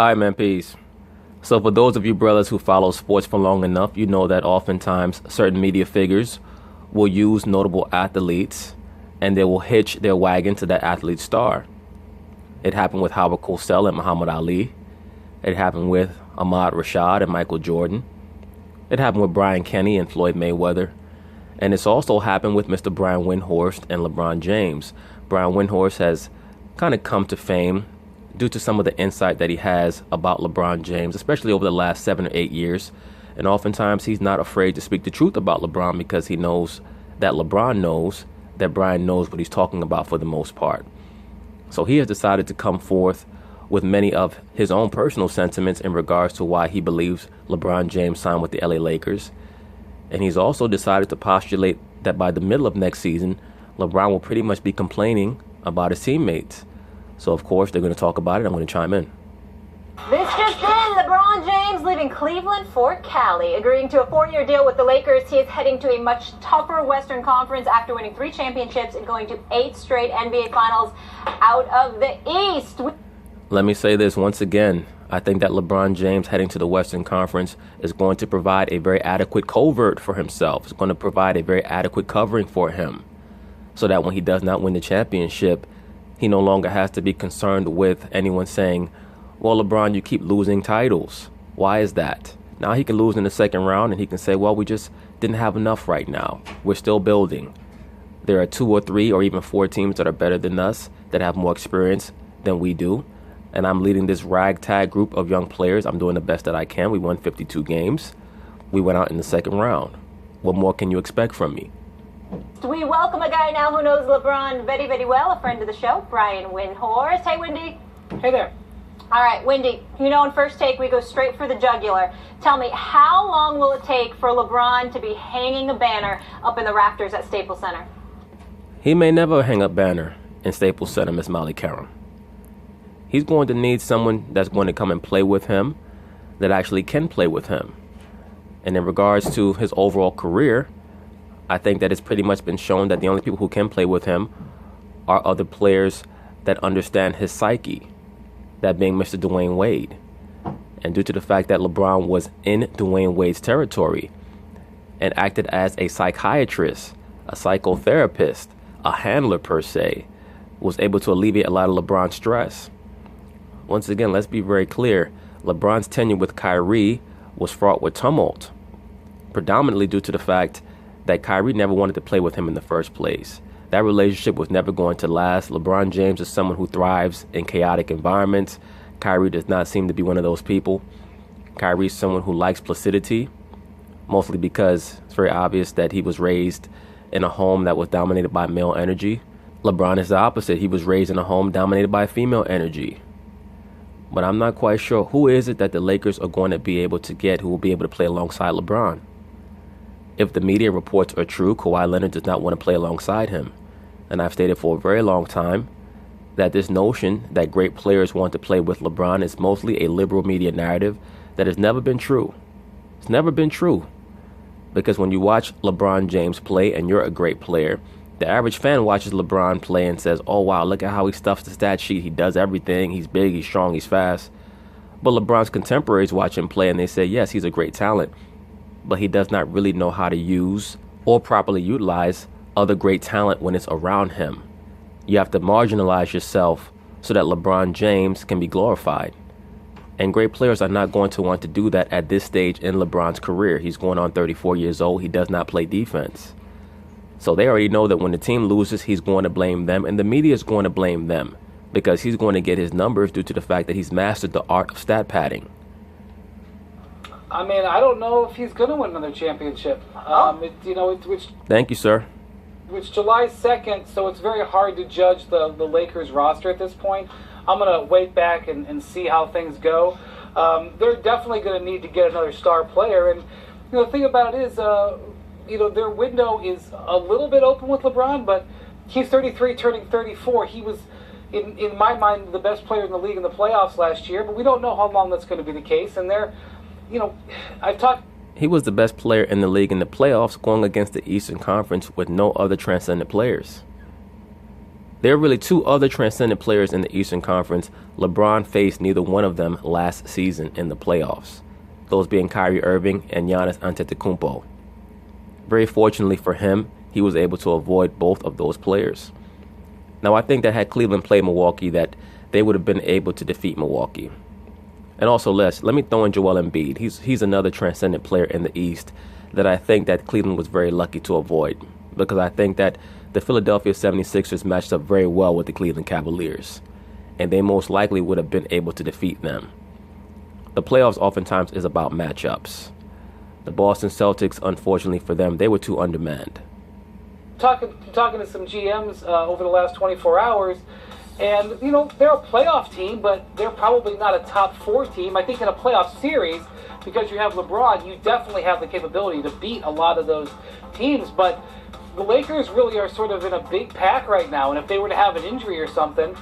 Hi, man, peace. So for those of you brothers who follow sports for long enough, you know that oftentimes certain media figures will use notable athletes and they will hitch their wagon to that athlete's star. It happened with Howard Cosell and Muhammad Ali. It happened with Ahmad Rashad and Michael Jordan. It happened with Brian Kenny and Floyd Mayweather. And it's also happened with Mr. Brian Windhorst and LeBron James. Brian Windhorst has kind of come to fame due to some of the insight that he has about LeBron James, especially over the last 7 or 8 years. And oftentimes he's not afraid to speak the truth about LeBron because he knows that LeBron knows that Brian knows what he's talking about for the most part. So he has decided to come forth with many of his own personal sentiments in regards to why he believes LeBron James signed with the LA Lakers. And he's also decided to postulate that by the middle of next season, LeBron will pretty much be complaining about his teammates. So, of course, they're going to talk about it. I'm going to chime in. This just in, LeBron James leaving Cleveland for Cali. Agreeing to a 4-year deal with the Lakers, he is heading to a much tougher Western Conference after winning 3 championships and going to 8 straight NBA Finals out of the East. Let me say this once again. I think that LeBron James heading to the Western Conference is going to provide a very adequate covert for himself. It's going to provide a very adequate covering for him so that when he does not win the championship, he no longer has to be concerned with anyone saying, well, LeBron, you keep losing titles. Why is that? Now he can lose in the second round and he can say, well, we just didn't have enough right now. We're still building. There are 2 or 3 or even 4 teams that are better than us, that have more experience than we do. And I'm leading this ragtag group of young players. I'm doing the best that I can. We won 52 games. We went out in the second round. What more can you expect from me? We welcome a guy now who knows LeBron very, very well, a friend of the show, Brian Windhorst. Hey, Windy. Hey there. All right, Windy, you know in First Take we go straight for the jugular. Tell me, how long will it take for LeBron to be hanging a banner up in the rafters at Staples Center? He may never hang a banner in Staples Center, Miss Molly Karam. He's going to need someone that's going to come and play with him, that actually can play with him. And in regards to his overall career, I think that it's pretty much been shown that the only people who can play with him are other players that understand his psyche, that being Mr. Dwayne Wade. And due to the fact that LeBron was in Dwayne Wade's territory and acted as a psychiatrist, a psychotherapist, a handler per se, was able to alleviate a lot of LeBron's stress. Once again, let's be very clear. LeBron's tenure with Kyrie was fraught with tumult, predominantly due to the fact that Kyrie never wanted to play with him in the first place. That relationship was never going to last. LeBron James is someone who thrives in chaotic environments. Kyrie does not seem to be one of those people. Kyrie is someone who likes placidity, mostly because it's very obvious that he was raised in a home that was dominated by male energy. LeBron is the opposite. He was raised in a home dominated by female energy. But I'm not quite sure who is it that the Lakers are going to be able to get who will be able to play alongside LeBron. If the media reports are true, Kawhi Leonard does not want to play alongside him. And I've stated for a very long time that this notion that great players want to play with LeBron is mostly a liberal media narrative that has never been true. It's never been true. Because when you watch LeBron James play and you're a great player, the average fan watches LeBron play and says, oh, wow, look at how he stuffs the stat sheet. He does everything. He's big, he's strong, he's fast. But LeBron's contemporaries watch him play and they say, yes, he's a great talent, but he does not really know how to use or properly utilize other great talent when it's around him. You have to marginalize yourself so that LeBron James can be glorified. And great players are not going to want to do that at this stage in LeBron's career. He's going on 34 years old. He does not play defense. So they already know that when the team loses, he's going to blame them, and the media is going to blame them because he's going to get his numbers due to the fact that he's mastered the art of stat padding. I mean, I don't know if he's going to win another championship. Thank you, sir. It's July 2nd, so it's very hard to judge the Lakers roster at this point. I'm going to wait back and see how things go. They're definitely going to need to get another star player. And the thing about it is, their window is a little bit open with LeBron, but he's 33 turning 34. He was, in my mind, the best player in the league in the playoffs last year, but we don't know how long that's going to be the case. And he was the best player in the league in the playoffs going against the Eastern Conference with no other transcendent players. There are really two other transcendent players in the Eastern Conference. LeBron faced neither one of them last season in the playoffs, those being Kyrie Irving and Giannis Antetokounmpo. Very fortunately for him, he was able to avoid both of those players. Now, I think that had Cleveland played Milwaukee, that they would have been able to defeat Milwaukee. And also, let me throw in Joel Embiid. He's another transcendent player in the East that I think that Cleveland was very lucky to avoid, because I think that the Philadelphia 76ers matched up very well with the Cleveland Cavaliers, and they most likely would have been able to defeat them. The playoffs oftentimes is about matchups. The Boston Celtics, unfortunately for them, they were too undermanned. Talking to some GMs over the last 24 hours, and, you know, they're a playoff team, but they're probably not a top 4 team. I think in a playoff series, because you have LeBron, you definitely have the capability to beat a lot of those teams, but the Lakers really are sort of in a big pack right now, and if they were to have an injury or something,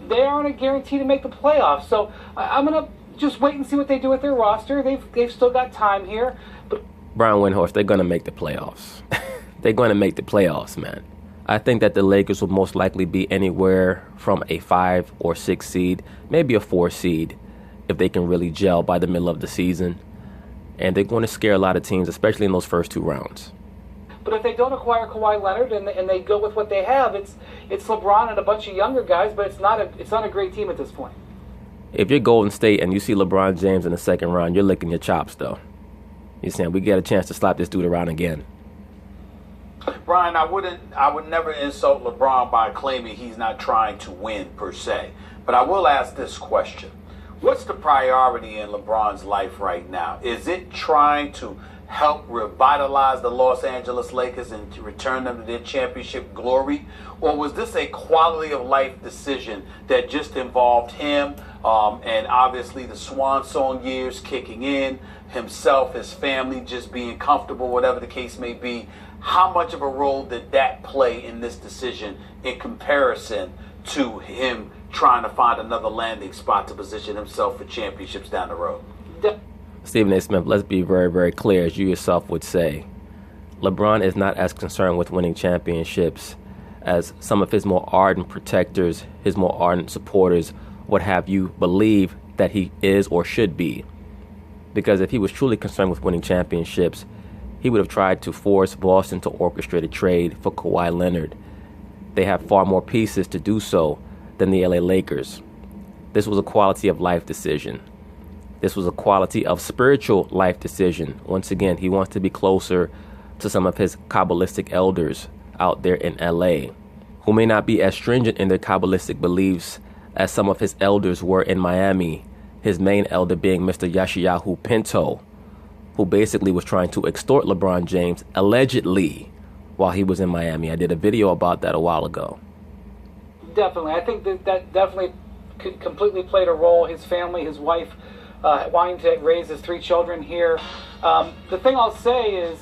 they aren't a guarantee to make the playoffs. So I'm going to just wait and see what they do with their roster. They've still got time here. But Brian Windhorst, they're going to make the playoffs. They're going to make the playoffs, man. I think that the Lakers will most likely be anywhere from a 5 or 6 seed, maybe a 4 seed, if they can really gel by the middle of the season. And they're going to scare a lot of teams, especially in those first 2 rounds. But if they don't acquire Kawhi Leonard and they go with what they have, it's LeBron and a bunch of younger guys, but it's not a great team at this point. If you're Golden State and you see LeBron James in the second round, you're licking your chops, though. You're saying, we get a chance to slap this dude around again. Brian, I would never insult LeBron by claiming he's not trying to win per se. But I will ask this question. What's the priority in LeBron's life right now? Is it trying to help revitalize the Los Angeles Lakers and to return them to their championship glory? Or was this a quality of life decision that just involved him and obviously the swan song years kicking in, himself, his family just being comfortable, whatever the case may be? How much of a role did that play in this decision in comparison to him trying to find another landing spot to position himself for championships down the road? Stephen A. Smith, let's be very, very clear, as you yourself would say. LeBron is not as concerned with winning championships as some of his more ardent protectors, his more ardent supporters would have you believe that he is or should be. Because if he was truly concerned with winning championships, he would have tried to force Boston to orchestrate a trade for Kawhi Leonard. They have far more pieces to do so than the LA Lakers. This was a quality of life decision. This was a quality of spiritual life decision. Once again, he wants to be closer to some of his Kabbalistic elders out there in LA, who may not be as stringent in their Kabbalistic beliefs as some of his elders were in Miami, his main elder being Mr. Yashayahu Pinto, who basically was trying to extort LeBron James, allegedly, while he was in Miami. I did a video about that a while ago. Definitely. I think that definitely completely played a role. His family, his wife, wanting to raise his 3 children here. The thing I'll say is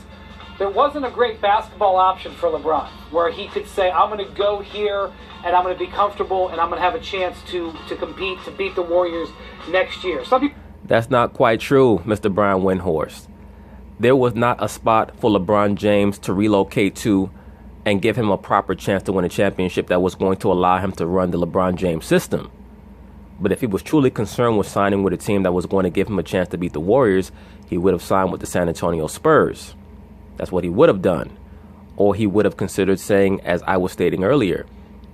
there wasn't a great basketball option for LeBron where he could say, I'm going to go here and I'm going to be comfortable and I'm going to have a chance to compete, to beat the Warriors next year. Some people... That's not quite true, Mr. Brian Windhorst. There was not a spot for LeBron James to relocate to and give him a proper chance to win a championship that was going to allow him to run the LeBron James system. But if he was truly concerned with signing with a team that was going to give him a chance to beat the Warriors, he would have signed with the San Antonio Spurs. That's what he would have done. Or he would have considered saying, as I was stating earlier,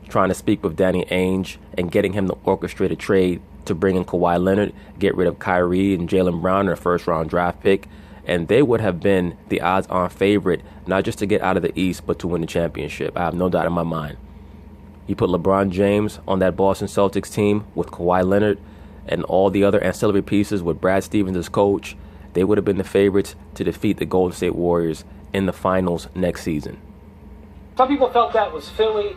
trying to speak with Danny Ainge and getting him to orchestrate a trade to bring in Kawhi Leonard, get rid of Kyrie and Jaylen Brown, their first-round draft pick, and they would have been the odds-on favorite, not just to get out of the East, but to win the championship. I have no doubt in my mind. You put LeBron James on that Boston Celtics team with Kawhi Leonard and all the other ancillary pieces with Brad Stevens as coach, they would have been the favorites to defeat the Golden State Warriors in the finals next season. Some people felt that was Philly.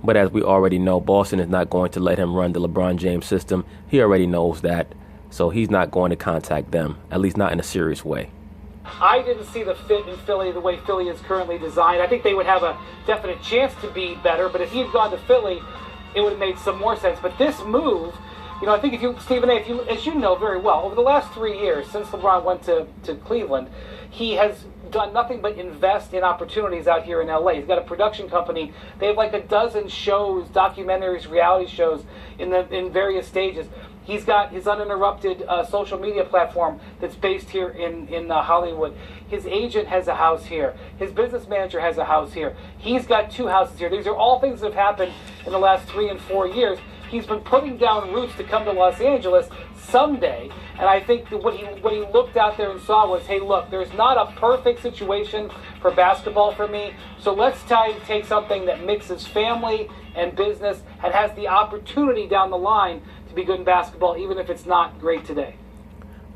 But as we already know, Boston is not going to let him run the LeBron James system. He already knows that. So he's not going to contact them, at least not in a serious way. I didn't see the fit in Philly the way Philly is currently designed. I think they would have a definite chance to be better, but if he had gone to Philly, it would have made some more sense. But this move I think Stephen A., as you know very well, over the last 3 years since LeBron went to Cleveland, he has done nothing but invest in opportunities out here in LA. He's got a production company. They have like a dozen shows, documentaries, reality shows in various stages. He's got his uninterrupted social media platform that's based here in Hollywood. His agent has a house here. His business manager has a house here. He's got 2 houses here. These are all things that have happened in the last 3 and 4 years. He's been putting down roots to come to Los Angeles someday. And I think that what he looked out there and saw was, hey, look, there's not a perfect situation for basketball for me. So let's try to take something that mixes family and business and has the opportunity down the line to be good in basketball, even if it's not great today.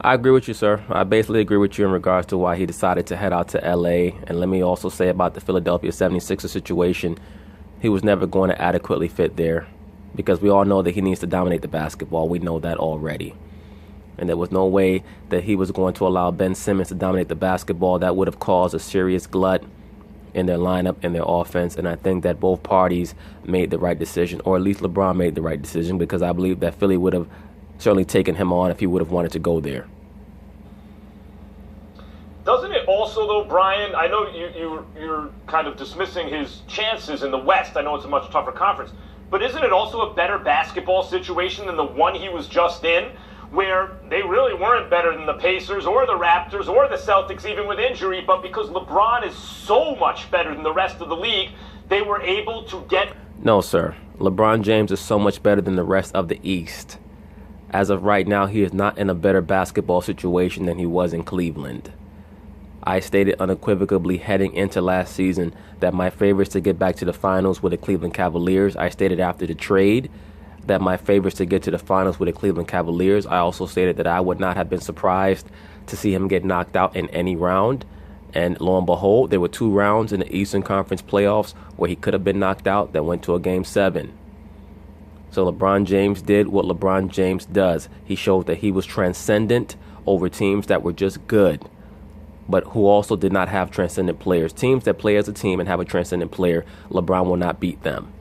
I agree with you, sir. I basically agree with you in regards to why he decided to head out to L.A. And let me also say about the Philadelphia 76ers situation, he was never going to adequately fit there because we all know that he needs to dominate the basketball. We know that already. And there was no way that he was going to allow Ben Simmons to dominate the basketball. That would have caused a serious glut in their lineup and their offense. And I think that both parties made the right decision, or at least LeBron made the right decision, because I believe that Philly would have certainly taken him on if he would have wanted to go there. Doesn't it also, though, Brian, I know you're kind of dismissing his chances in the West. I know it's a much tougher conference. But isn't it also a better basketball situation than the one he was just in, where they really weren't better than the Pacers or the Raptors or the Celtics, even with injury, but because LeBron is so much better than the rest of the league, they were able to get... No, sir. LeBron James is so much better than the rest of the East. As of right now, he is not in a better basketball situation than he was in Cleveland. I stated unequivocally heading into last season that my favorites to get back to the finals were the Cleveland Cavaliers. I stated after the trade that my favorites to get to the finals were the Cleveland Cavaliers. I also stated that I would not have been surprised to see him get knocked out in any round. And lo and behold, there were 2 rounds in the Eastern Conference playoffs where he could have been knocked out that went to a Game 7. So LeBron James did what LeBron James does. He showed that he was transcendent over teams that were just good, but who also did not have transcendent players. Teams that play as a team and have a transcendent player, LeBron will not beat them.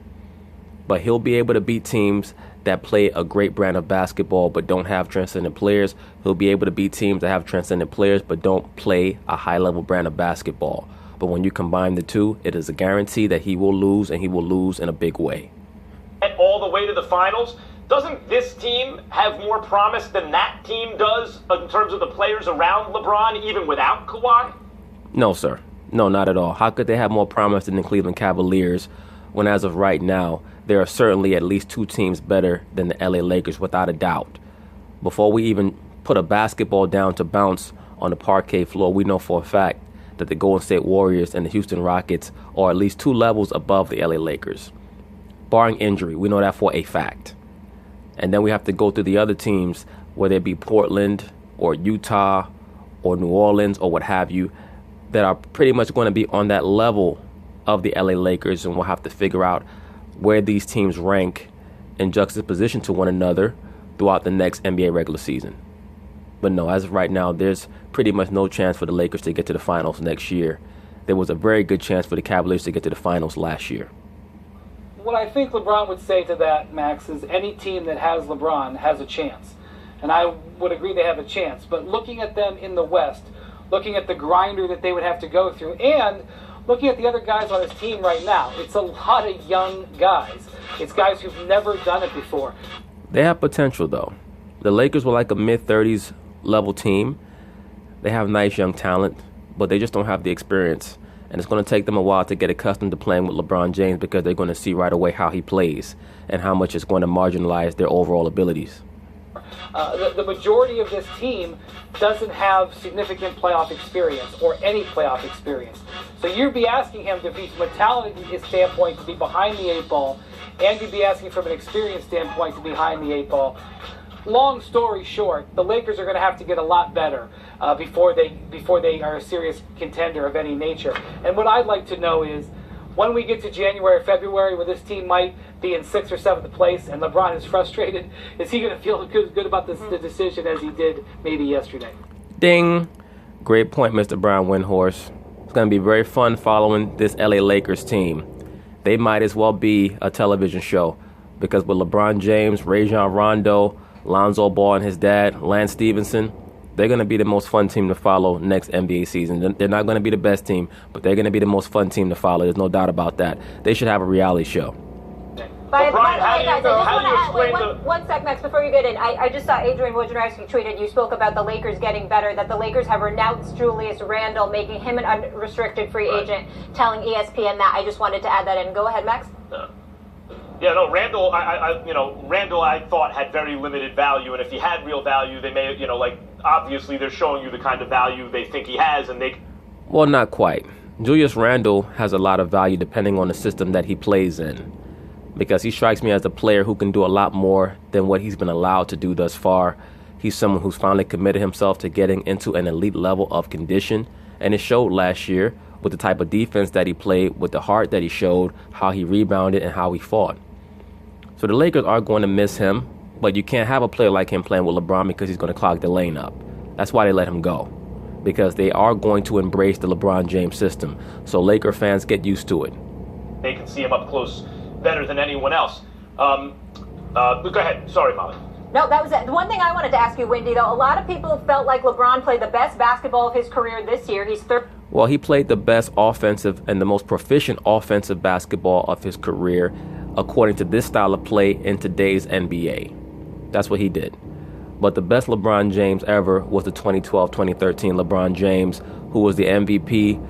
But he'll be able to beat teams that play a great brand of basketball but don't have transcendent players. He'll be able to beat teams that have transcendent players but don't play a high-level brand of basketball. But when you combine the two, it is a guarantee that he will lose, and he will lose in a big way. All the way to the finals. Doesn't this team have more promise than that team does in terms of the players around LeBron, even without Kawhi? No, sir. No, not at all. How could they have more promise than the Cleveland Cavaliers when, as of right now, there are certainly at least 2 teams better than the LA Lakers, without a doubt? Before we even put a basketball down to bounce on the parquet floor, we know for a fact that the Golden State Warriors and the Houston Rockets are at least 2 levels above the LA Lakers. Barring injury, we know that for a fact. And then we have to go through the other teams, whether it be Portland or Utah or New Orleans or what have you, that are pretty much going to be on that level of the LA Lakers, and we'll have to figure out where these teams rank in juxtaposition to one another throughout the next NBA regular season. But no, as of right now, there's pretty much no chance for the Lakers to get to the finals next year. There was a very good chance for the Cavaliers to get to the finals last year. What I think LeBron would say to that, Max, is any team that has LeBron has a chance. And I would agree they have a chance. But looking at them in the West, looking at the grinder that they would have to go through, and looking at the other guys on his team right now, it's a lot of young guys. It's guys who've never done it before. They have potential, though. The Lakers were like a mid-30s level team. They have nice young talent, but they just don't have the experience. And it's going to take them a while to get accustomed to playing with LeBron James, because they're going to see right away how he plays and how much it's going to marginalize their overall abilities. The majority of this team doesn't have significant playoff experience or any playoff experience. So you'd be asking him to be, from a talent standpoint, to be behind the 8 ball, and you'd be asking from an experience standpoint to be behind the 8 ball. Long story short, the Lakers are going to have to get a lot better before they are a serious contender of any nature. And what I'd like to know is, when we get to January or February, where this team might be in 6th or 7th place and LeBron is frustrated, is he going to feel good about the decision as he did maybe yesterday? Ding. Great point, Mr. Brown Windhorse. It's going to be very fun following this LA Lakers team. They might as well be a television show, because with LeBron James, Rajon Rondo, Lonzo Ball and his dad, Lance Stevenson, they're going to be the most fun team to follow next NBA season. They're not going to be the best team, but they're going to be the most fun team to follow. There's no doubt about that. They should have a reality show. By the way, Brian, guys, I just want to add, explain one sec, Max, before you get in. I just saw Adrian Wojnarowski tweeted, you spoke about the Lakers getting better, that the Lakers have renounced Julius Randle, making him an unrestricted free agent, telling ESPN that. I just wanted to add that in. Go ahead, Max. Yeah, no, Randle, Randle, I thought had very limited value, and if he had real value, they may, obviously they're showing you the kind of value they think he has, and they... Well, not quite. Julius Randle has a lot of value depending on the system that he plays in, because he strikes me as a player who can do a lot more than what he's been allowed to do thus far. He's someone who's finally committed himself to getting into an elite level of condition, and it showed last year with the type of defense that he played, with the heart that he showed, how he rebounded, and how he fought. So the Lakers are going to miss him, but you can't have a player like him playing with LeBron because he's going to clog the lane up. That's why they let him go, because they are going to embrace the LeBron James system. So Laker fans, get used to it. They can see him up close better than anyone else. Go ahead. Sorry, Molly. No, that was it. The one thing I wanted to ask you, Wendy, though, a lot of people felt like LeBron played the best basketball of his career this year. He's third. Well, he played the best offensive and the most proficient offensive basketball of his career, according to this style of play in today's NBA. That's what he did. But the best LeBron James ever was the 2012-2013 LeBron James, who was the MVP,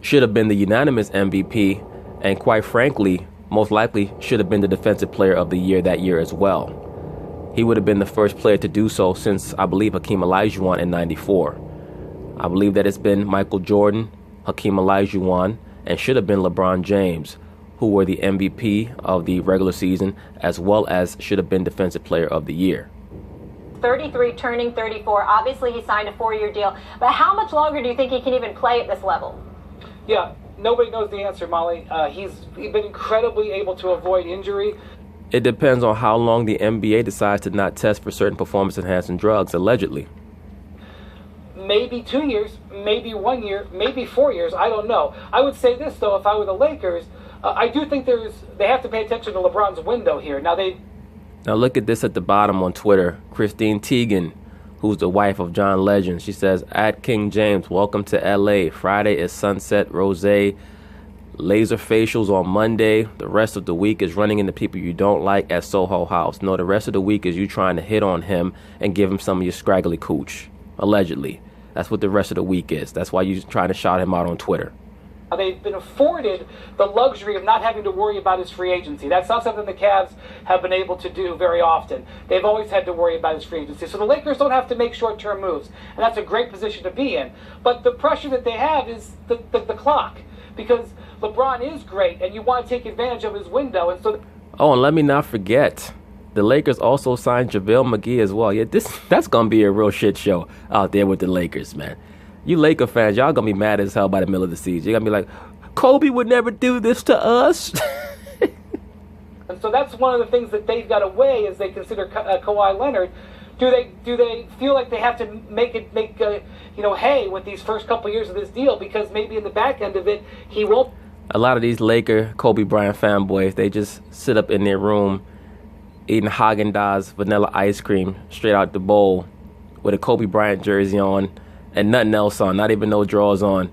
should have been the unanimous MVP, and quite frankly, most likely should have been the Defensive Player of the Year that year as well. He would have been the first player to do so since, I believe, Hakeem Olajuwon in '94. I believe that it's been Michael Jordan, Hakeem Olajuwon, and should have been LeBron James, who were the MVP of the regular season, as well as should have been Defensive Player of the Year. 33, turning 34. Obviously, he signed a 4-year deal. But how much longer do you think he can even play at this level? Yeah, nobody knows the answer, Molly. He's been incredibly able to avoid injury. It depends on how long the NBA decides to not test for certain performance-enhancing drugs, allegedly. Maybe 2 years, maybe 1 year, maybe 4 years. I don't know. I would say this, though, if I were the Lakers, I do think they have to pay attention to LeBron's window here. Now look at this at the bottom on Twitter. Christine Teigen, who's the wife of John Legend, she says, at King James, welcome to LA. Friday is Sunset Rosé, laser facials on Monday. The rest of the week is running into people you don't like at Soho House. No, the rest of the week is you trying to hit on him and give him some of your scraggly cooch. Allegedly. That's what the rest of the week is. That's why you're trying to shout him out on Twitter. They've been afforded the luxury of not having to worry about his free agency. That's not something the Cavs have been able to do very often. They've always had to worry about his free agency. So the Lakers don't have to make short-term moves, and that's a great position to be in. But the pressure that they have is the clock, because LeBron is great, and you want to take advantage of his window. And so. Oh, and let me not forget, the Lakers also signed JaVale McGee as well. Yeah, that's going to be a real shit show out there with the Lakers, man. You Laker fans, y'all going to be mad as hell by the middle of the season. You're going to be like, Kobe would never do this to us. And so that's one of the things that they've got to weigh as they consider Kawhi Leonard. Do they feel like they have to make hay with these first couple years of this deal, because maybe in the back end of it he won't. A lot of these Laker Kobe Bryant fanboys, they just sit up in their room eating Haagen-Dazs vanilla ice cream straight out the bowl with a Kobe Bryant jersey on and nothing else on, not even no drawers on,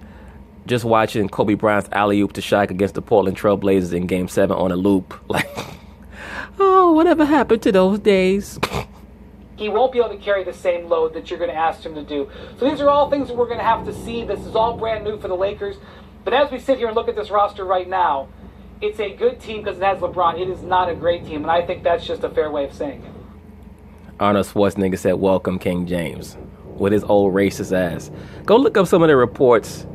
just watching Kobe Bryant's alley-oop to Shaq against the Portland Trail Blazers in Game 7 on a loop. Like, oh, whatever happened to those days? He won't be able to carry the same load that you're going to ask him to do. So these are all things that we're going to have to see. This is all brand new for the Lakers. But as we sit here and look at this roster right now, it's a good team because it has LeBron. It is not a great team, and I think that's just a fair way of saying it. Arnold Schwarzenegger said, welcome, King James, with his old racist ass. Go look up some of the reports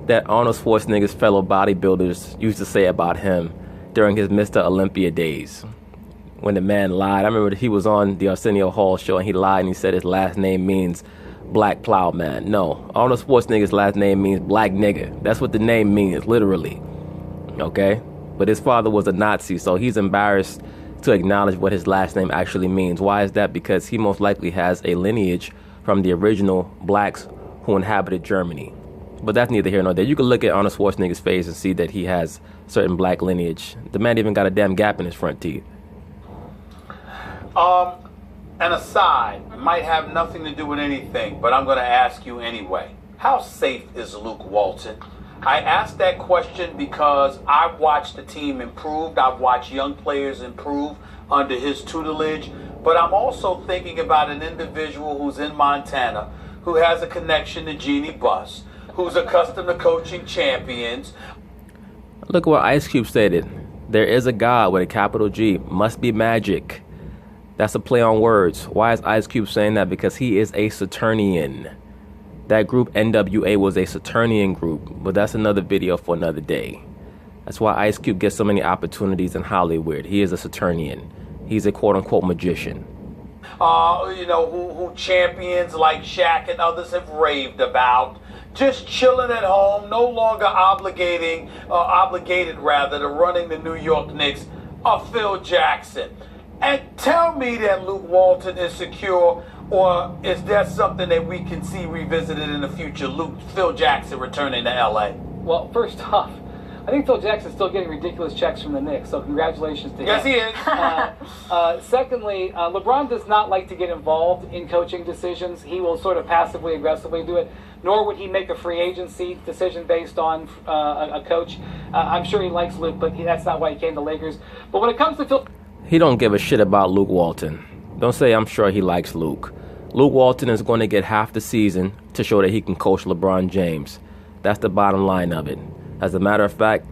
that Arnold Schwarzenegger's fellow bodybuilders used to say about him during his Mr. Olympia days. When the man lied. I remember he was on the Arsenio Hall show and he lied and he said his last name means black plowman. No, Arnold Schwarzenegger's last name means black nigger. That's what the name means, literally. Okay? But his father was a Nazi, so he's embarrassed to acknowledge what his last name actually means. Why is that? Because he most likely has a lineage from the original blacks who inhabited Germany. But that's neither here nor there. You can look at Arnold Schwarzenegger's face and see that he has certain black lineage. The man even got a damn gap in his front teeth. An aside might have nothing to do with anything, but I'm going to ask you anyway. How safe is Luke Walton? I asked that question because I've watched the team improve. I've watched young players improve under his tutelage. But I'm also thinking about an individual who's in Montana, who has a connection to Jeannie Buss, who's accustomed to coaching champions. Look what Ice Cube stated. There is a God with a capital G. Must be magic. That's a play on words. Why is Ice Cube saying that? Because he is a Saturnian. That group NWA was a Saturnian group, but that's another video for another day. That's why Ice Cube gets so many opportunities in Hollywood. He is a Saturnian. He's a quote-unquote magician. Who champions like Shaq and others have raved about. Just chilling at home, no longer obligated to running the New York Knicks, Phil Jackson. And tell me that Luke Walton is secure, or is that something that we can see revisited in the future, Phil Jackson returning to LA? Well, first off, I think Phil Jackson's still getting ridiculous checks from the Knicks, so congratulations to him. Yes, he is. Secondly, LeBron does not like to get involved in coaching decisions. He will sort of passively, aggressively do it, nor would he make a free agency decision based on a coach. I'm sure he likes Luke, but that's not why he came to Lakers. But when it comes to Phil... He don't give a shit about Luke Walton. Don't say I'm sure he likes Luke. Luke Walton is going to get half the season to show that he can coach LeBron James. That's the bottom line of it. As a matter of fact,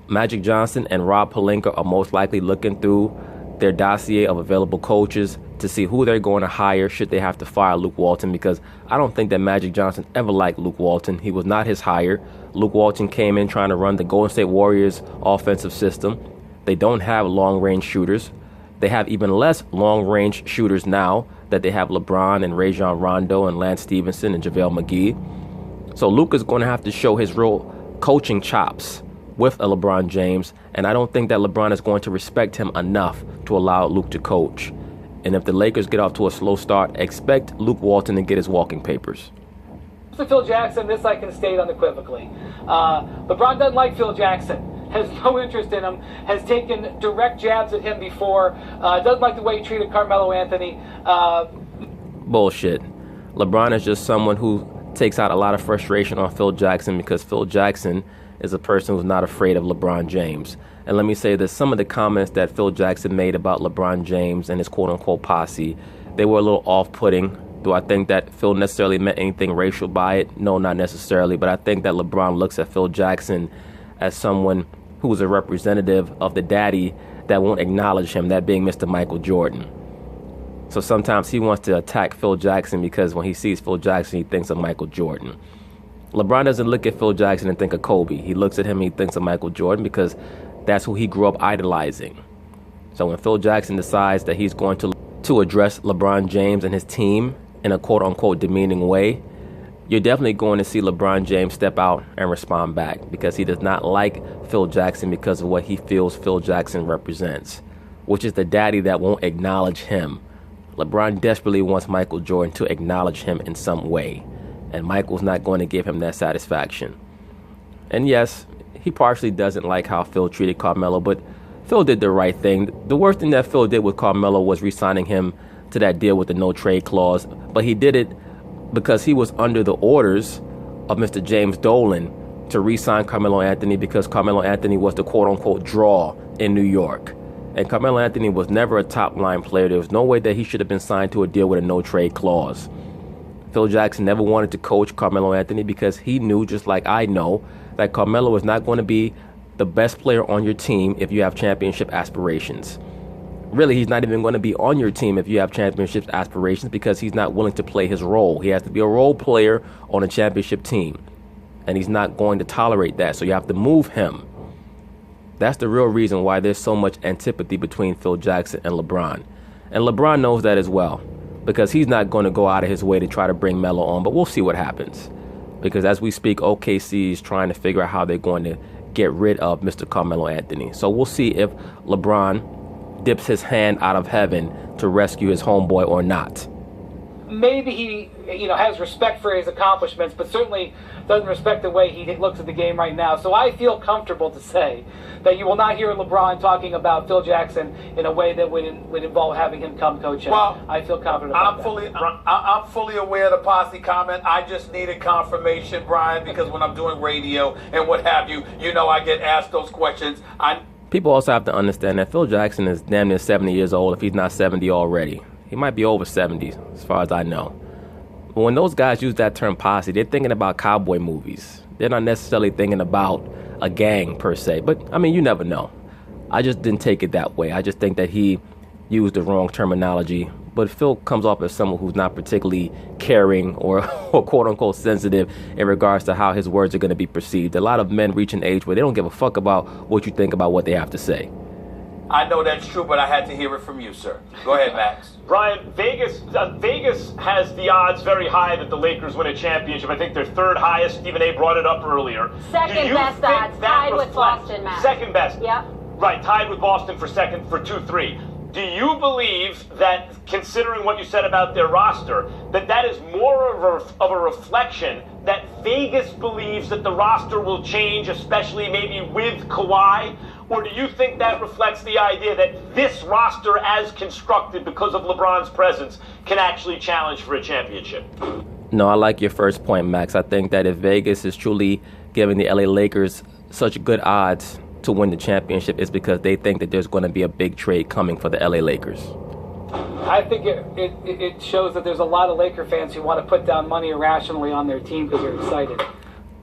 Magic Johnson and Rob Pelinka are most likely looking through their dossier of available coaches to see who they're going to hire should they have to fire Luke Walton, because I don't think that Magic Johnson ever liked Luke Walton. He was not his hire. Luke Walton came in trying to run the Golden State Warriors offensive system. They don't have long-range shooters. They have even less long-range shooters now that they have LeBron and Rajon Rondo and Lance Stevenson and JaVale McGee. So Luke is going to have to show his real coaching chops with a LeBron James, and I don't think that LeBron is going to respect him enough to allow Luke to coach. And if the Lakers get off to a slow start, expect Luke Walton to get his walking papers. To Phil Jackson, this I can state unequivocally. LeBron doesn't like Phil Jackson, has no interest in him, has taken direct jabs at him before, doesn't like the way he treated Carmelo Anthony. Bullshit. LeBron is just someone who takes out a lot of frustration on Phil Jackson, because Phil Jackson is a person who's not afraid of LeBron James. And let me say this, some of the comments that Phil Jackson made about LeBron James and his quote-unquote posse, they were a little off-putting. Do I think that Phil necessarily meant anything racial by it? No, not necessarily. But I think that LeBron looks at Phil Jackson as someone who is a representative of the daddy that won't acknowledge him, that being Mr. Michael Jordan. So sometimes he wants to attack Phil Jackson because when he sees Phil Jackson, he thinks of Michael Jordan. LeBron doesn't look at Phil Jackson and think of Kobe. He looks at him and he thinks of Michael Jordan because that's who he grew up idolizing. So when Phil Jackson decides that he's going to address LeBron James and his team in a quote-unquote demeaning way, you're definitely going to see LeBron James step out and respond back, because he does not like Phil Jackson because of what he feels Phil Jackson represents, which is the daddy that won't acknowledge him. LeBron desperately wants Michael Jordan to acknowledge him in some way, and Michael's not going to give him that satisfaction. And yes, he partially doesn't like how Phil treated Carmelo, but Phil did the right thing. The worst thing that Phil did with Carmelo was re-signing him to that deal with the no-trade clause, but he did it because he was under the orders of Mr. James Dolan to re-sign Carmelo Anthony, because Carmelo Anthony was the quote-unquote draw in New York. And Carmelo Anthony was never a top-line player. There was no way that he should have been signed to a deal with a no-trade clause. Phil Jackson never wanted to coach Carmelo Anthony because he knew, just like I know, that Carmelo is not going to be the best player on your team if you have championship aspirations. Really, he's not even going to be on your team if you have championship aspirations, because he's not willing to play his role. He has to be a role player on a championship team, and he's not going to tolerate that, so you have to move him. That's the real reason why there's so much antipathy between Phil Jackson and LeBron. And LeBron knows that as well, because he's not going to go out of his way to try to bring Melo on, but we'll see what happens. Because as we speak, OKC is trying to figure out how they're going to get rid of Mr. Carmelo Anthony. So we'll see if LeBron dips his hand out of heaven to rescue his homeboy or not. maybe he, has respect for his accomplishments, but certainly doesn't respect the way he looks at the game right now. So I feel comfortable to say that you will not hear LeBron talking about Phil Jackson in a way that would involve having him come coach him. Well, I feel confident about I'm fully aware of the posse comment. I just needed confirmation, Brian, because when I'm doing radio and what have you, I get asked those questions. People also have to understand that Phil Jackson is damn near 70 years old if he's not 70 already. He might be over 70 as far as I know. But when those guys use that term posse, they're thinking about cowboy movies. They're not necessarily thinking about a gang per se. But, you never know. I just didn't take it that way. I just think that he used the wrong terminology. But Phil comes off as someone who's not particularly caring or quote-unquote sensitive in regards to how his words are going to be perceived. A lot of men reach an age where they don't give a fuck about what you think about what they have to say. I know that's true, but I had to hear it from you, sir. Go ahead, Max. Brian, Vegas has the odds very high that the Lakers win a championship. I think they're third highest. Stephen A. brought it up earlier. Second best odds, tied with Boston, Matt. Second best. Yep. Right, tied with Boston for 2-3. Do you believe that, considering what you said about their roster, that is more of a reflection that Vegas believes that the roster will change, especially maybe with Kawhi? Or do you think that reflects the idea that this roster as constructed because of LeBron's presence can actually challenge for a championship? No, I like your first point, Max. I think that if Vegas is truly giving the LA Lakers such good odds to win the championship, it's because they think that there's going to be a big trade coming for the LA Lakers. I think it shows that there's a lot of Laker fans who want to put down money irrationally on their team because they're excited.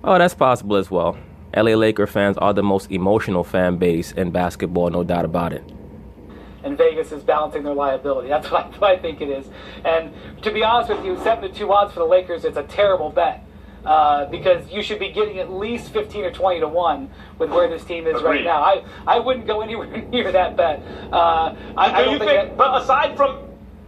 Oh, that's possible as well. LA Laker fans are the most emotional fan base in basketball, no doubt about it. And Vegas is balancing their liability. That's what I think it is. And to be honest with you, 7-2 odds for the Lakers, it's a terrible bet. Because you should be getting at least 15 or 20 to 1 with where this team is right now. I wouldn't go anywhere near that bet. I don't think but aside from,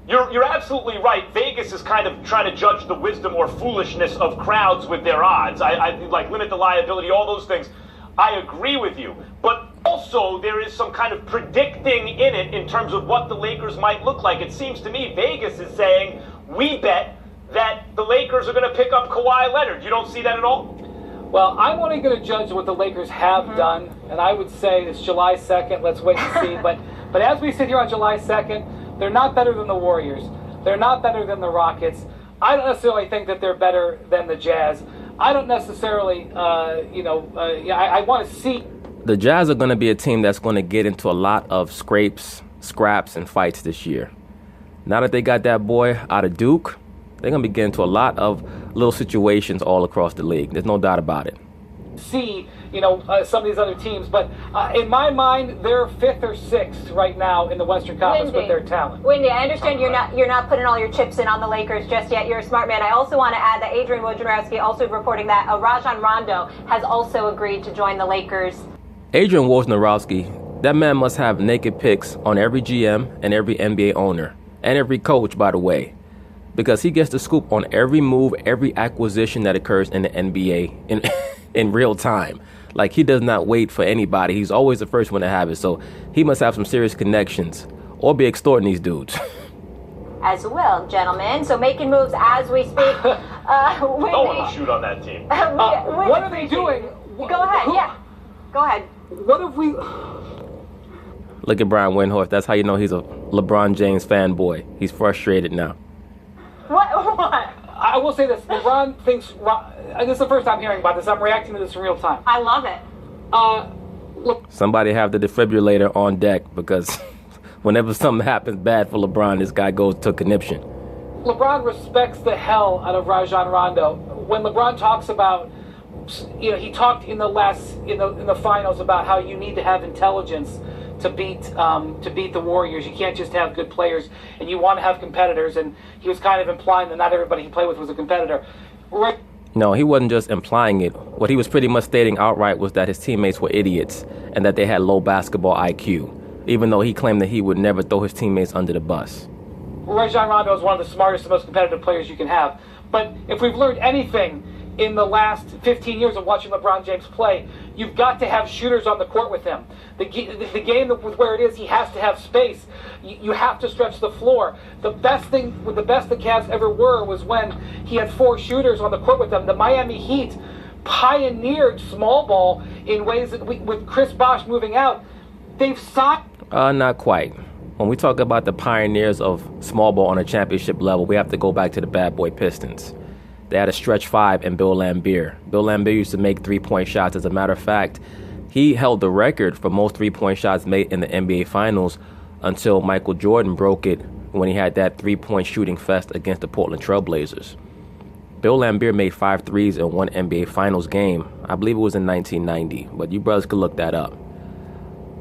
you're absolutely right. Vegas is kind of trying to judge the wisdom or foolishness of crowds with their odds. I like limit the liability, all those things. I agree with you. But also there is some kind of predicting in it in terms of what the Lakers might look like. It seems to me Vegas is saying, we bet that the Lakers are going to pick up Kawhi Leonard. You don't see that at all? Well, I'm only going to judge what the Lakers have done, and I would say it's July 2nd. Let's wait and see. But as we sit here on July 2nd, they're not better than the Warriors. They're not better than the Rockets. I don't necessarily think that they're better than the Jazz. I don't necessarily, I want to see. The Jazz are going to be a team that's going to get into a lot of scrapes, scraps, and fights this year. Now that they got that boy out of Duke, they're going to be getting into a lot of little situations all across the league. There's no doubt about it. See, some of these other teams. But in my mind, they're 5th or 6th right now in the Western Conference with their talent. Windy, I understand you're not putting all your chips in on the Lakers just yet. You're a smart man. I also want to add that Adrian Wojnarowski also reporting that Rajon Rondo has also agreed to join the Lakers. Adrian Wojnarowski, that man must have naked pics on every GM and every NBA owner and every coach, by the way. Because he gets the scoop on every move, every acquisition that occurs in the NBA in real time. Like, he does not wait for anybody. He's always the first one to have it. So he must have some serious connections or be extorting these dudes. As well, gentlemen. So making moves as we speak. No one will shoot on that team. What are they doing? Go ahead, yeah. Go ahead. What if we... Look at Brian Windhorst. That's how you know he's a LeBron James fanboy. He's frustrated now. What? I will say this. LeBron thinks... This is the first time hearing about this. I'm reacting to this in real time. I love it. Look. Somebody have the defibrillator on deck because whenever something happens bad for LeBron, this guy goes to conniption. LeBron respects the hell out of Rajon Rondo. When LeBron talks about... he talked in the finals about how you need to have intelligence to beat the Warriors. You can't just have good players, and you want to have competitors. And he was kind of implying that not everybody he played with was a competitor. No, he wasn't just implying it. What he was pretty much stating outright was that his teammates were idiots and that they had low basketball IQ, even though he claimed that he would never throw his teammates under the bus. Rajon Rondo is one of the smartest and most competitive players you can have. But if we've learned anything in the last 15 years of watching LeBron James play. You've got to have shooters on the court with him. The game with where it is, he has to have space. You have to stretch the floor. The best the Cavs ever were was when he had 4 shooters on the court with them. The Miami Heat pioneered small ball in ways that with Chris Bosh moving out, they've signed. Not quite. When we talk about the pioneers of small ball on a championship level, we have to go back to the bad boy Pistons. They had a stretch 5 and Bill Laimbeer. Bill Laimbeer used to make 3-point shots. As a matter of fact, he held the record for most 3-point shots made in the NBA Finals until Michael Jordan broke it when he had that 3-point shooting fest against the Portland Trail Blazers. Bill Laimbeer made 5 threes in one NBA Finals game. I believe it was in 1990, but you brothers could look that up.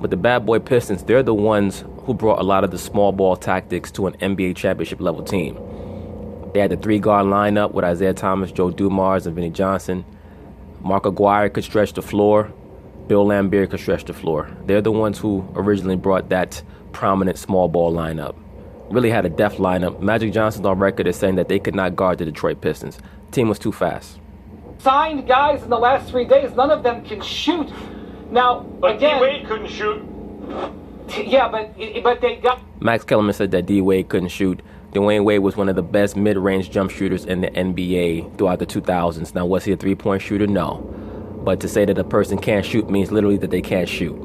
But the bad boy Pistons, they're the ones who brought a lot of the small ball tactics to an NBA championship level team. They had the 3-guard lineup with Isaiah Thomas, Joe Dumars, and Vinnie Johnson. Mark Aguirre could stretch the floor. Bill Laimbeer could stretch the floor. They're the ones who originally brought that prominent small ball lineup. Really had a deft lineup. Magic Johnson's on record as saying that they could not guard the Detroit Pistons. The team was too fast. Signed guys in the last 3 days, none of them can shoot. Now, but again, D-Wade couldn't shoot. Yeah, but they got. Max Kellerman said that D-Wade couldn't shoot. Dwayne Wade was one of the best mid-range jump shooters in the NBA throughout the 2000s. Now, was he a 3-point shooter? No. But to say that a person can't shoot means literally that they can't shoot.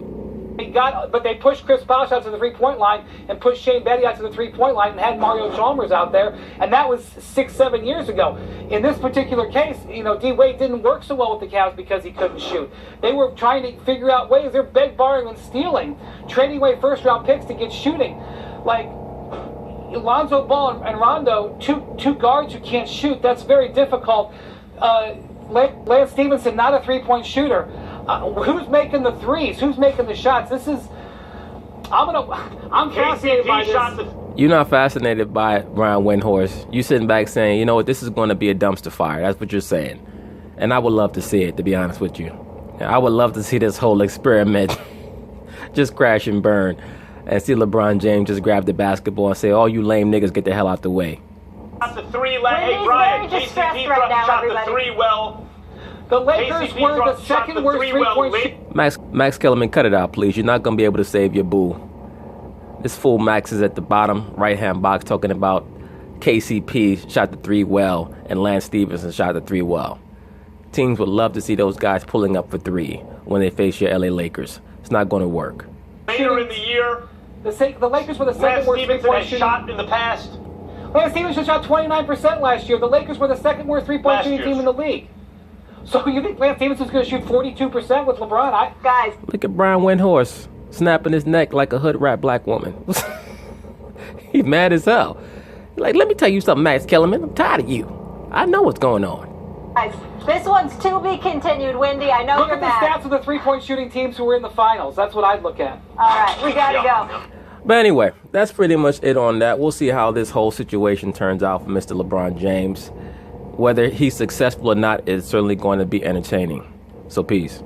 But they pushed Chris Bosh out to the 3-point line and pushed Shane Betty out to the 3-point line and had Mario Chalmers out there, and that was 6-7 years ago. In this particular case, D-Wade didn't work so well with the Cavs because he couldn't shoot. They were trying to figure out ways. They're beg, borrowing, and stealing, trading away first-round picks to get shooting. Like Lonzo Ball and Rondo, two guards who can't shoot. That's very difficult. Lance Stevenson, not a 3-point shooter. Who's making the threes? Who's making the shots? I'm fascinated by this. You're not fascinated by Brian Windhorst. You sitting back saying, you know what, this is going to be a dumpster fire. That's what you're saying. And I would love to see it, to be honest with you. I would love to see this whole experiment just crash and burn and see LeBron James just grab the basketball and say, all you lame niggas get the hell out the way. Shot the 3 hey, Brian, KCP right now, shot everybody. the 3 well. The Lakers were the second worst 3-point shooter. Max Kellerman, cut it out, please. You're not going to be able to save your boo. This fool Max is at the bottom right-hand box talking about KCP shot the 3 well and Lance Stevenson shot the 3 well. Teams would love to see those guys pulling up for 3 when they face your LA Lakers. It's not going to work. Later in the year, the Lakers were the second Lance worst Stevenson 3-point has shooting. shot in the past. Lance Stevenson shot 29% last year. The Lakers were the second worst 3-point shooting team in the league. So you think Lance Stevenson's going to shoot 42% with LeBron? Guys. Look at Brian Windhorst snapping his neck like a hood-rat black woman. He's mad as hell. Like, let me tell you something, Max Kellerman. I'm tired of you. I know what's going on. Guys, this one's to be continued, Wendy. I know look you're at the mad. stats of the 3-point shooting teams who were in the finals. That's what I'd look at. All right, we got to go. But anyway, that's pretty much it on that. We'll see how this whole situation turns out for Mr. LeBron James. Whether he's successful or not is certainly going to be entertaining. So peace.